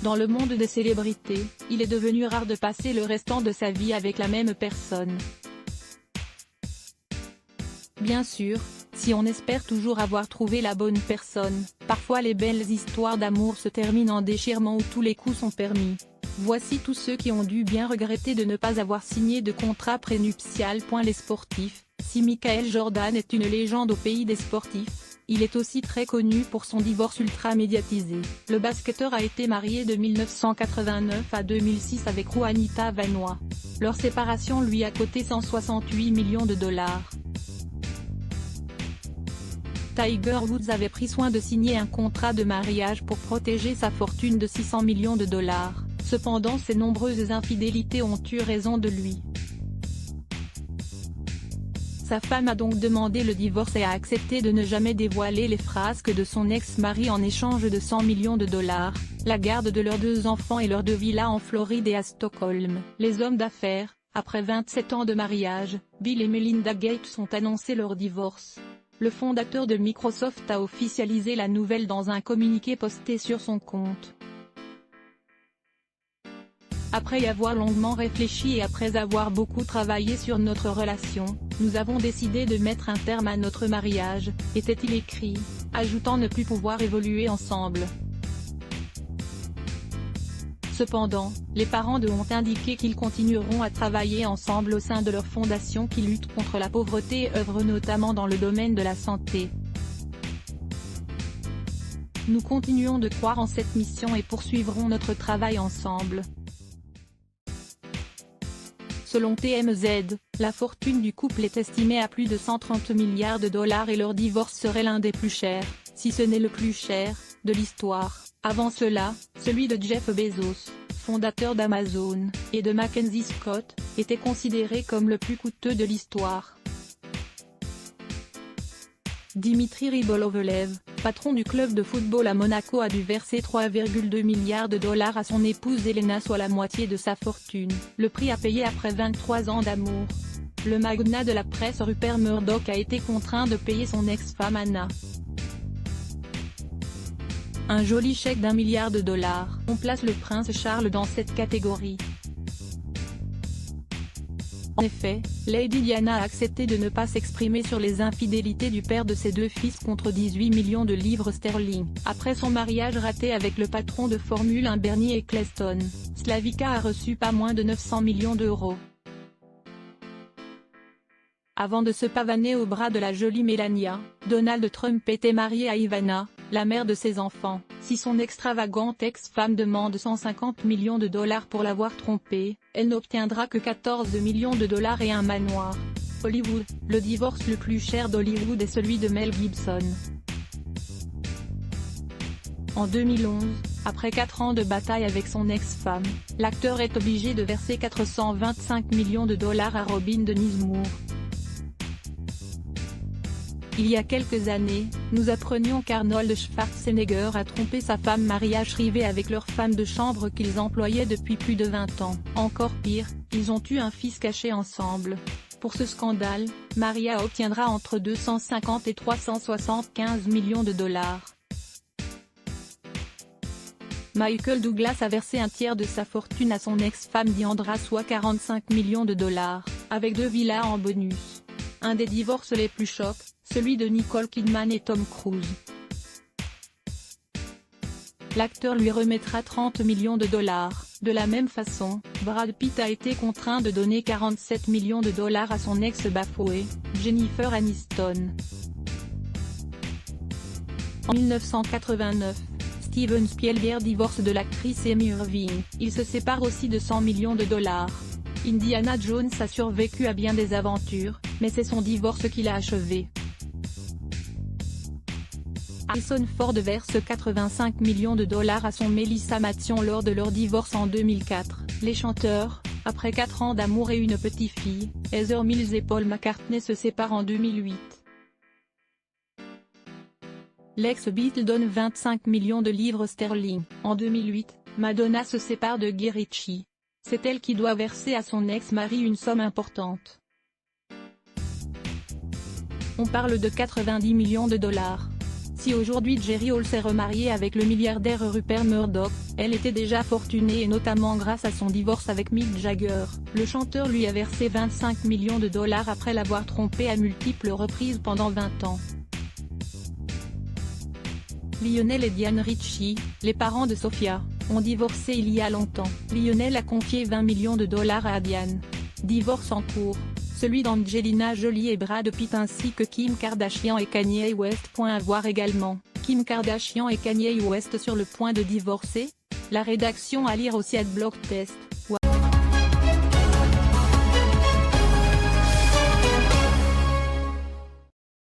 Dans le monde des célébrités, il est devenu rare de passer le restant de sa vie avec la même personne. Bien sûr, si on espère toujours avoir trouvé la bonne personne, parfois les belles histoires d'amour se terminent en déchirement où tous les coups sont permis. Voici tous ceux qui ont dû bien regretter de ne pas avoir signé de contrat prénuptial. Les sportifs. Si Michael Jordan est une légende au pays des sportifs, il est aussi très connu pour son divorce ultra médiatisé. Le basketteur a été marié de 1989 à 2006 avec Juanita Vanoa. Leur séparation lui a coûté 168 millions de dollars. Tiger Woods avait pris soin de signer un contrat de mariage pour protéger sa fortune de 600 millions de dollars, cependant ses nombreuses infidélités ont eu raison de lui. Sa femme a donc demandé le divorce et a accepté de ne jamais dévoiler les frasques de son ex-mari en échange de 100 millions de dollars, la garde de leurs 2 enfants et leurs 2 villas en Floride et à Stockholm. Les hommes d'affaires, après 27 ans de mariage, Bill et Melinda Gates ont annoncé leur divorce. Le fondateur de Microsoft a officialisé la nouvelle dans un communiqué posté sur son compte. Après y avoir longuement réfléchi et après avoir beaucoup travaillé sur notre relation, nous avons décidé de mettre un terme à notre mariage, était-il écrit, ajoutant ne plus pouvoir évoluer ensemble. Cependant, les parents de ont indiqué qu'ils continueront à travailler ensemble au sein de leur fondation qui lutte contre la pauvreté et œuvre notamment dans le domaine de la santé. Nous continuons de croire en cette mission et poursuivrons notre travail ensemble. Selon TMZ, la fortune du couple est estimée à plus de 130 milliards de dollars et leur divorce serait l'un des plus chers, si ce n'est le plus cher, de l'histoire. Avant cela, celui de Jeff Bezos, fondateur d'Amazon, et de Mackenzie Scott, était considéré comme le plus coûteux de l'histoire. Dimitri Ribolovlev, patron du club de football à Monaco a dû verser 3,2 milliards de dollars à son épouse Elena, soit la moitié de sa fortune, le prix à payer après 23 ans d'amour. Le magnat de la presse Rupert Murdoch a été contraint de payer son ex-femme Anna un joli chèque d'1 milliard de dollars. On place le prince Charles dans cette catégorie. En effet, Lady Diana a accepté de ne pas s'exprimer sur les infidélités du père de ses 2 fils contre 18 millions de livres sterling. Après son mariage raté avec le patron de Formule 1 Bernie Ecclestone, Slavica a reçu pas moins de 900 millions d'euros. Avant de se pavaner au bras de la jolie Melania, Donald Trump était marié à Ivana, la mère de ses enfants. Si son extravagante ex-femme demande 150 millions de dollars pour l'avoir trompée, elle n'obtiendra que 14 millions de dollars et un manoir. Hollywood, le divorce le plus cher d'Hollywood est celui de Mel Gibson. En 2011, après 4 ans de bataille avec son ex-femme, l'acteur est obligé de verser 425 millions de dollars à Robin Denise Moore. Il y a quelques années, nous apprenions qu'Arnold Schwarzenegger a trompé sa femme Maria Shriver avec leur femme de chambre qu'ils employaient depuis plus de 20 ans. Encore pire, ils ont eu un fils caché ensemble. Pour ce scandale, Maria obtiendra entre 250 et 375 millions de dollars. Michael Douglas a versé un tiers de sa fortune à son ex-femme Diandra, soit 45 millions de dollars, avec 2 villas en bonus. Un des divorces les plus chocs, celui de Nicole Kidman et Tom Cruise. L'acteur lui remettra 30 millions de dollars. De la même façon, Brad Pitt a été contraint de donner 47 millions de dollars à son ex-bafouée, Jennifer Aniston. En 1989, Steven Spielberg divorce de l'actrice Amy Irving. Il se sépare aussi de 100 millions de dollars. Indiana Jones a survécu à bien des aventures, mais c'est son divorce qui l'a achevé. Harrison Ford verse 85 millions de dollars à son Melissa Mathion lors de leur divorce en 2004. Les chanteurs, après 4 ans d'amour et une petite-fille, Heather Mills et Paul McCartney se séparent en 2008. L'ex-Beatle donne 25 millions de livres sterling. En 2008, Madonna se sépare de Guy Ritchie. C'est elle qui doit verser à son ex-mari une somme importante. On parle de 90 millions de dollars. Si aujourd'hui Jerry Hall s'est remarié avec le milliardaire Rupert Murdoch, elle était déjà fortunée et notamment grâce à son divorce avec Mick Jagger. Le chanteur lui a versé 25 millions de dollars après l'avoir trompé à multiples reprises pendant 20 ans. Lionel et Diane Ritchie, les parents de Sophia, ont divorcé il y a longtemps. Lionel a confié 20 millions de dollars à Diane. Divorce en cours, celui d'Angelina Jolie et Brad Pitt ainsi que Kim Kardashian et Kanye West. À voir également, Kim Kardashian et Kanye West sur le point de divorcer? La rédaction à lire aussi @blogtest.